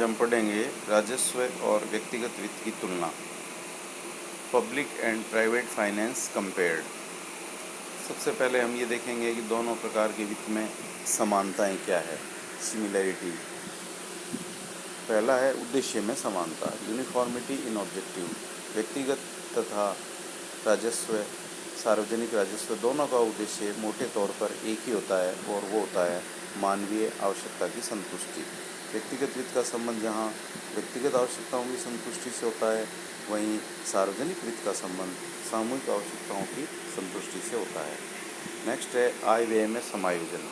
आज हम पढ़ेंगे राजस्व और व्यक्तिगत वित्त की तुलना, public and private finance compared. सबसे पहले हम ये देखेंगे कि दोनों प्रकार के वित्त में समानताएं क्या है, सिमिलैरिटी। पहला है उद्देश्य में समानता, यूनिफॉर्मिटी इन ऑब्जेक्टिव। व्यक्तिगत तथा राजस्व, सार्वजनिक राजस्व दोनों का उद्देश्य मोटे तौर पर एक ही होता है और वो होता है मानवीय आवश्यकता की संतुष्टि। व्यक्तिगत वित्त का संबंध जहाँ व्यक्तिगत आवश्यकताओं की संतुष्टि से होता है, वहीं सार्वजनिक वित्त का संबंध सामूहिक आवश्यकताओं की संतुष्टि से होता है। नेक्स्ट है आय व्यय में समायोजन।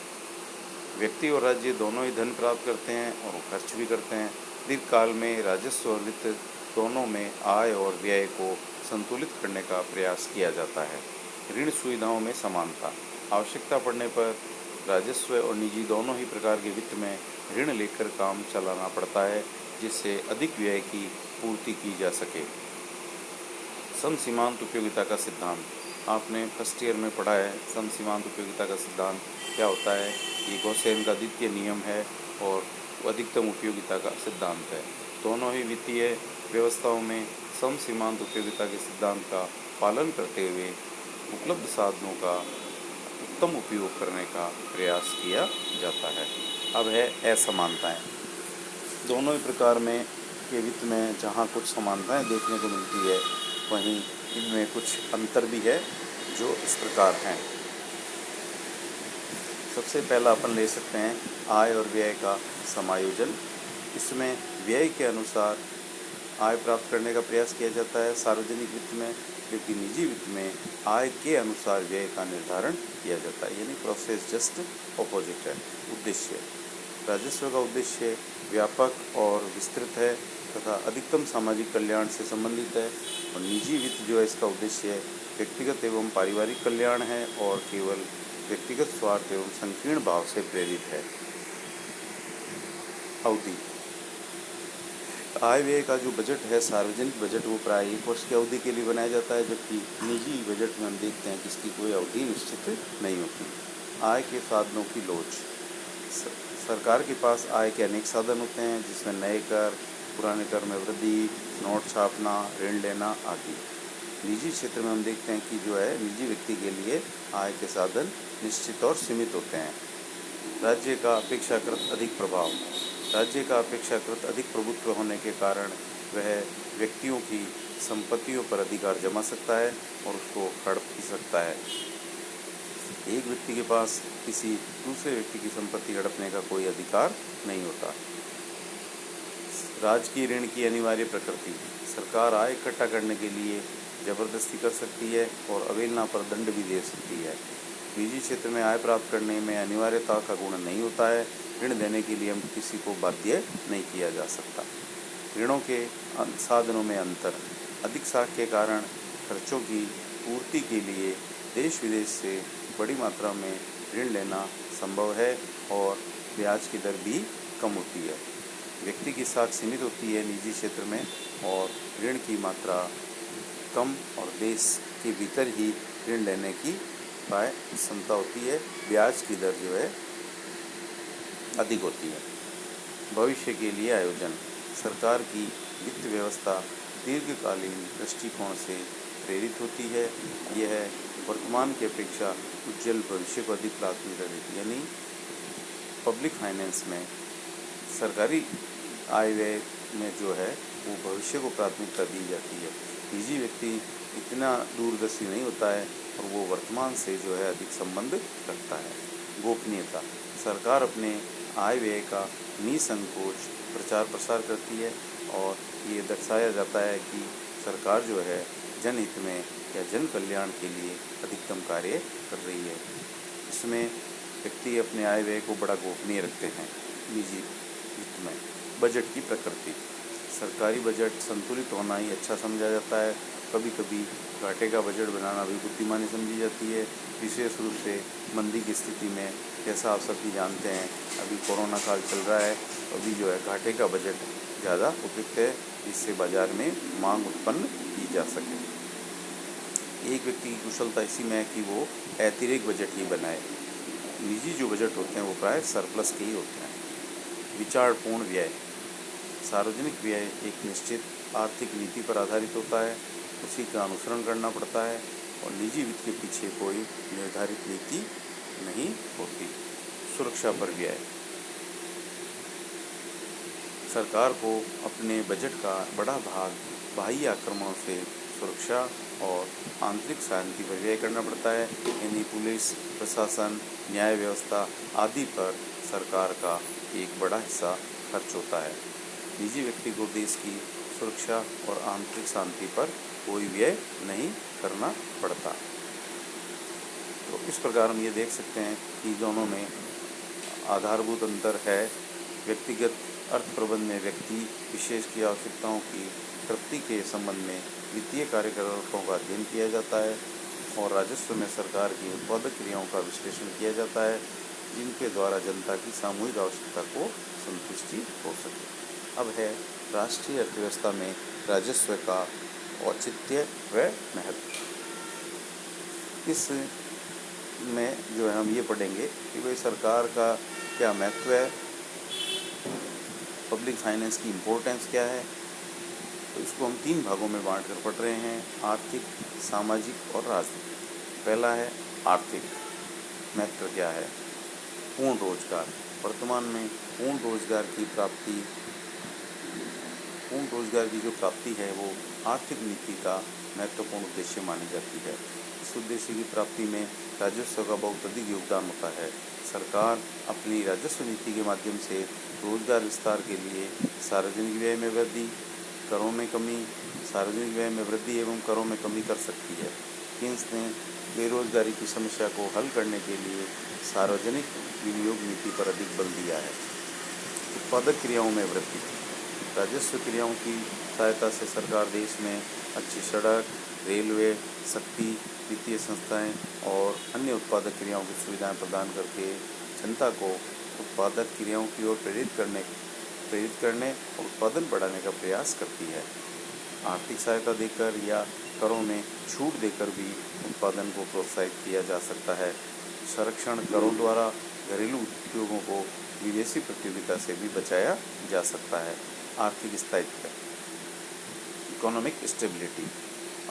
व्यक्ति और राज्य दोनों ही धन प्राप्त करते हैं और वो खर्च भी करते हैं। दीर्घकाल में राजस्व और वित्त दोनों में आय और व्यय को संतुलित करने का प्रयास किया जाता है। ऋण सुविधाओं में समानता। आवश्यकता पड़ने पर राजस्व और निजी दोनों ही प्रकार के वित्त में ऋण लेकर काम चलाना पड़ता है, जिससे अधिक व्यय की पूर्ति की जा सके। समसीमांत उपयोगिता का सिद्धांत। आपने फर्स्ट ईयर में पढ़ा है समसीमांत उपयोगिता का सिद्धांत क्या होता है। ये गॉसेन का द्वितीय नियम है और अधिकतम उपयोगिता का सिद्धांत है। दोनों ही वित्तीय व्यवस्थाओं में समसीमांत उपयोगिता के सिद्धांत का पालन करते हुए उपलब्ध साधनों का उत्तम उपयोग करने का प्रयास किया जाता है। अब है असमानताएं। दोनों ही प्रकार में के वित्त में जहाँ कुछ समानताएं देखने को मिलती है, वहीं इनमें कुछ अंतर भी है जो इस प्रकार हैं। सबसे पहला अपन ले सकते हैं आय और व्यय का समायोजन। इसमें व्यय के अनुसार आय प्राप्त करने का प्रयास किया जाता है सार्वजनिक वित्त में, जबकि निजी वित्त में आय के अनुसार व्यय का निर्धारण किया जाता है, यानी प्रोसेस जस्ट ऑपोजिट है। उद्देश्य। राजस्व का उद्देश्य व्यापक और विस्तृत है तथा अधिकतम सामाजिक कल्याण से संबंधित है, और निजी वित्त जो है इसका उद्देश्य व्यक्तिगत एवं पारिवारिक कल्याण है और केवल व्यक्तिगत स्वार्थ एवं संकीर्ण भाव से प्रेरित है। अवधि। आय व्यय का जो बजट है, सार्वजनिक बजट, वो प्राय 1 वर्ष की अवधि के लिए बनाया जाता है, जबकि निजी बजट में हम देखते हैं कि इसकी कोई अवधि निश्चित नहीं होती। आय के साधनों की लोच। सरकार के पास आय के अनेक साधन होते हैं, जिसमें नए कर, पुराने कर में वृद्धि, नोट छापना, ऋण लेना आदि। निजी क्षेत्र में हम देखते हैं कि जो है निजी व्यक्ति के लिए आय के साधन निश्चित और सीमित होते हैं। राज्य का अपेक्षाकृत अधिक प्रभाव। राज्य का अपेक्षाकृत अधिक प्रभुत्व होने के कारण वह व्यक्तियों की संपत्तियों पर अधिकार जमा सकता है और उसको हड़प भी सकता है। एक व्यक्ति के पास किसी दूसरे व्यक्ति की संपत्ति हड़पने का कोई अधिकार नहीं होता। राज्य की ऋण की अनिवार्य प्रकृति। सरकार आय इकट्ठा करने के लिए जबरदस्ती कर सकती है और अवहेलना पर दंड भी दे सकती है। निजी क्षेत्र में आय प्राप्त करने में अनिवार्यता का गुण नहीं होता है। ऋण देने के लिए हम किसी को बाध्य नहीं किया जा सकता। ऋणों के साधनों में अंतर। अधिक साख के कारण खर्चों की पूर्ति के लिए देश विदेश से बड़ी मात्रा में ऋण लेना संभव है और ब्याज की दर भी कम होती है। व्यक्ति की साख सीमित होती है निजी क्षेत्र में और ऋण की मात्रा कम, और देश के भीतर ही ऋण लेने की प्राय क्षमता होती है। ब्याज की दर जो है अधिक होती है। भविष्य के लिए आयोजन। सरकार की वित्त व्यवस्था दीर्घकालीन दृष्टिकोण से प्रेरित होती है। यह वर्तमान की अपेक्षा उज्जवल भविष्य को अधिक प्राथमिकता देती है, यानी पब्लिक फाइनेंस में सरकारी आय व्यय में जो है वो भविष्य को प्राथमिकता दी जाती है। निजी व्यक्ति इतना दूरदर्शी नहीं होता है और वो वर्तमान से जो है अधिक संबंध रखता है। गोपनीयता। सरकार अपने आय व्यय का निसंकोच प्रचार प्रसार करती है और ये दर्शाया जाता है कि सरकार जो है जनहित में या जन कल्याण के लिए अधिकतम कार्य कर रही है। इसमें व्यक्ति अपने आय व्यय को बड़ा गोपनीय रखते हैं। निजी वित्त में बजट की प्रकृति। सरकारी बजट संतुलित होना ही अच्छा समझा जाता है। कभी कभी घाटे का बजट बनाना भी बुद्धिमानी समझी जाती है, विशेष रूप से मंदी की स्थिति में। जैसा आप सभी जानते हैं, अभी कोरोना काल चल रहा है, अभी जो है घाटे का बजट ज़्यादा उपयुक्त है, जिससे बाजार में मांग उत्पन्न की जा सके। एक व्यक्ति की कुशलता इसी में है कि वो अतिरिक्त बजट ही बनाए। निजी जो बजट होते हैं वो प्राय सरप्लस के ही होते हैं। विचारपूर्ण व्यय। सार्वजनिक व्यय एक निश्चित आर्थिक नीति पर आधारित होता है, उसी का अनुसरण करना पड़ता है और निजी वित्त के पीछे कोई निर्धारित नीति नहीं होती। सुरक्षा पर व्यय। सरकार को अपने बजट का बड़ा भाग बाह्य आक्रमणों से सुरक्षा और आंतरिक शांति पर व्यय करना पड़ता है, यानी पुलिस, प्रशासन, न्याय व्यवस्था आदि पर सरकार का एक बड़ा हिस्सा खर्च होता है। निजी व्यक्ति को देश की सुरक्षा और आंतरिक शांति पर कोई व्यय नहीं करना पड़ता। तो इस प्रकार हम ये देख सकते हैं कि दोनों में आधारभूत अंतर है। व्यक्तिगत अर्थ प्रबंध में व्यक्ति विशेष की आवश्यकताओं की तृप्ति के संबंध में वित्तीय कार्यकलापों का अध्ययन किया जाता है और राजस्व में सरकार की उत्पादक क्रियाओं का विश्लेषण किया जाता है, जिनके द्वारा जनता की सामूहिक आवश्यकता को संतुष्टि हो सके। अब है राष्ट्रीय अर्थव्यवस्था में राजस्व का औचित्य व महत्व। इस में जो है हम ये पढ़ेंगे कि भाई सरकार का क्या महत्व है, पब्लिक फाइनेंस की इम्पोर्टेंस क्या है। तो इसको हम 3 भागों में बांट कर पढ़ रहे हैं: आर्थिक, सामाजिक और राजनीतिक। पहला है आर्थिक महत्व क्या है। पूर्ण रोजगार। वर्तमान में पूर्ण रोजगार की जो प्राप्ति है वो आर्थिक नीति का महत्वपूर्ण उद्देश्य मानी जाती है। इस उद्देश्य की प्राप्ति में राजस्व का बहुत अधिक योगदान होता है। सरकार अपनी राजस्व नीति के माध्यम से रोजगार विस्तार के लिए सार्वजनिक व्यय में वृद्धि, करों में कमी, सार्वजनिक व्यय में वृद्धि एवं करों में कमी कर सकती है। केंद्र ने बेरोजगारी की समस्या को हल करने के लिए सार्वजनिक विनियोग नीति पर अधिक बल दिया है। उत्पादक क्रियाओं में वृद्धि। राजस्व क्रियाओं की सहायता से सरकार देश में अच्छी सड़क, रेलवे, शक्ति, वित्तीय संस्थाएं और अन्य उत्पादक क्रियाओं की सुविधाएं प्रदान करके जनता को उत्पादक क्रियाओं की ओर प्रेरित करने और उत्पादन बढ़ाने का प्रयास करती है। आर्थिक सहायता देकर या करों में छूट देकर भी उत्पादन को प्रोत्साहित किया जा सकता है। संरक्षण करों द्वारा घरेलू उद्योगों को विदेशी प्रतियोगिता से भी बचाया जा सकता है। आर्थिक स्थायित्व, इकोनॉमिक स्टेबिलिटी।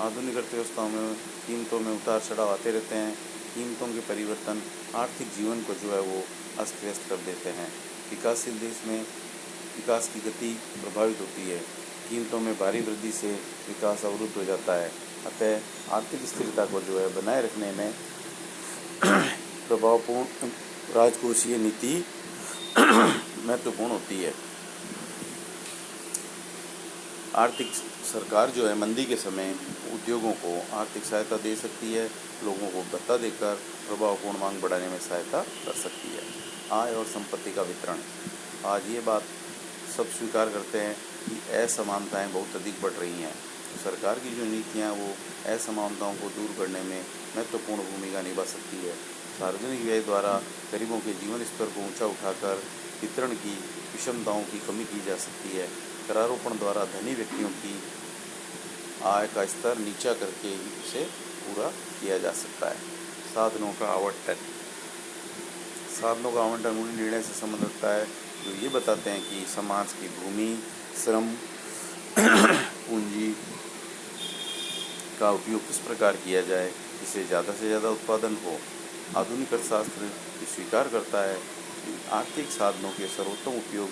आधुनिक अर्थव्यवस्थाओं में कीमतों में उतार चढ़ाव आते रहते हैं। कीमतों के परिवर्तन आर्थिक जीवन को जो है वो अस्त व्यस्त कर देते हैं। विकासशील देश में विकास की गति प्रभावित होती है। कीमतों में भारी वृद्धि से विकास अवरुद्ध हो जाता है। अतः आर्थिक स्थिरता को जो है बनाए रखने में प्रभावपूर्ण राजकोषीय नीति महत्वपूर्ण होती है। आर्थिक सरकार जो है मंदी के समय उद्योगों को आर्थिक सहायता दे सकती है, लोगों को भत्ता देकर प्रभावपूर्ण मांग बढ़ाने में सहायता कर सकती है। आय और संपत्ति का वितरण। आज ये बात सब स्वीकार करते हैं कि असमानताएं बहुत अधिक बढ़ रही हैं। तो सरकार की जो नीतियां वो असमानताओं को दूर करने में महत्वपूर्ण भूमिका निभा सकती है। सार्वजनिक व्यय द्वारा गरीबों के जीवन स्तर को ऊंचा उठाकर वितरण की विषमताओं की कमी की जा सकती है। करारोपण द्वारा धनी व्यक्तियों की आय का स्तर नीचा करके इसे पूरा किया जा सकता है। साधनों का आवंटन। साधनों का आवंटन उन निर्णय से संबंध रखता है जो ये बताते हैं कि समाज की भूमि, श्रम, पूंजी का उपयोग किस प्रकार किया जाए जिससे ज़्यादा से ज़्यादा उत्पादन हो। आधुनिक अर्थशास्त्र स्वीकार करता है कि आर्थिक साधनों के सर्वोत्तम उपयोग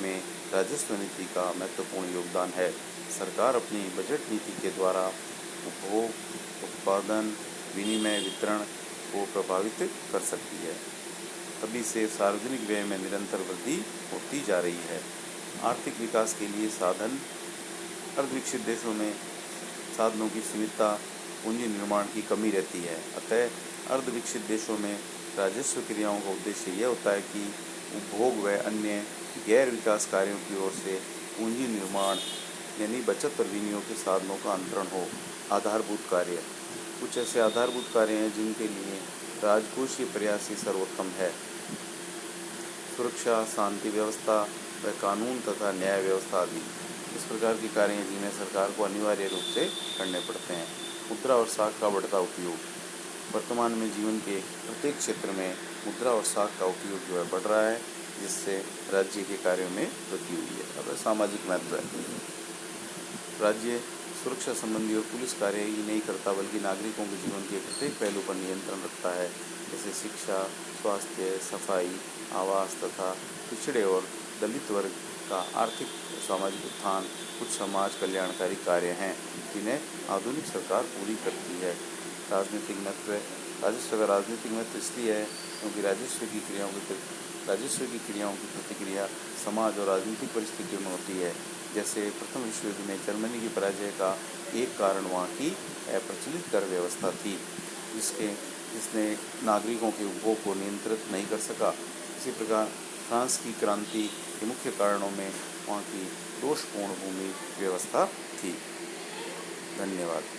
में राजस्व नीति का महत्वपूर्ण योगदान है। सरकार अपनी बजट नीति के द्वारा उपभोग, उत्पादन, विनिमय, वितरण को प्रभावित कर सकती है। तभी से सार्वजनिक व्यय में निरंतर वृद्धि होती जा रही है। आर्थिक विकास के लिए साधन। अर्धविकसित देशों में साधनों की सीमितता, पूंजी निर्माण की कमी रहती है। अतः अर्धविकसित देशों में राजस्व क्रियाओं का उद्देश्य यह होता है कि उपभोग व अन्य गैर विकास कार्यों की ओर से पूंजी निर्माण यानी बचत और विनियोग के साधनों का अंतरण हो। आधारभूत कार्य। कुछ ऐसे आधारभूत कार्य हैं जिनके लिए राजकोषीय प्रयास ही सर्वोत्तम है। सुरक्षा, शांति व्यवस्था व कानून तथा न्याय व्यवस्था आदि इस प्रकार के कार्य हैं जिन्हें सरकार को अनिवार्य रूप से करने पड़ते हैं। मुद्रा और साख का बढ़ता उपयोग। वर्तमान में जीवन के प्रत्येक क्षेत्र में मुद्रा और साख का उपयोग जो है बढ़ रहा है। जिससे राज्य के कार्यों में वृद्धि हुई है। अब सामाजिक महत्व है। राज्य सुरक्षा संबंधी और पुलिस कार्य ही नहीं करता, बल्कि नागरिकों के जीवन के प्रत्येक पहलू पर नियंत्रण रखता है, जैसे शिक्षा, स्वास्थ्य, सफाई, आवास तथा पिछड़े और दलित वर्ग का आर्थिक और सामाजिक उत्थान कुछ समाज कल्याणकारी कार्य हैं जिन्हें आधुनिक सरकार पूरी करती है। राजनीतिक महत्व। राजस्व का राजनीतिक महत्व इसलिए है क्योंकि राजस्व की क्रियाओं की प्रतिक्रिया समाज और राजनीतिक परिस्थितियों में होती है। जैसे प्रथम विश्व युद्ध में जर्मनी की पराजय का एक कारण वहाँ की अप्रचलित कर व्यवस्था थी, जिसने नागरिकों के उपभोग को नियंत्रित नहीं कर सका। इसी प्रकार फ्रांस की क्रांति के मुख्य कारणों में वहाँ की दोषपूर्ण भूमि व्यवस्था थी। धन्यवाद।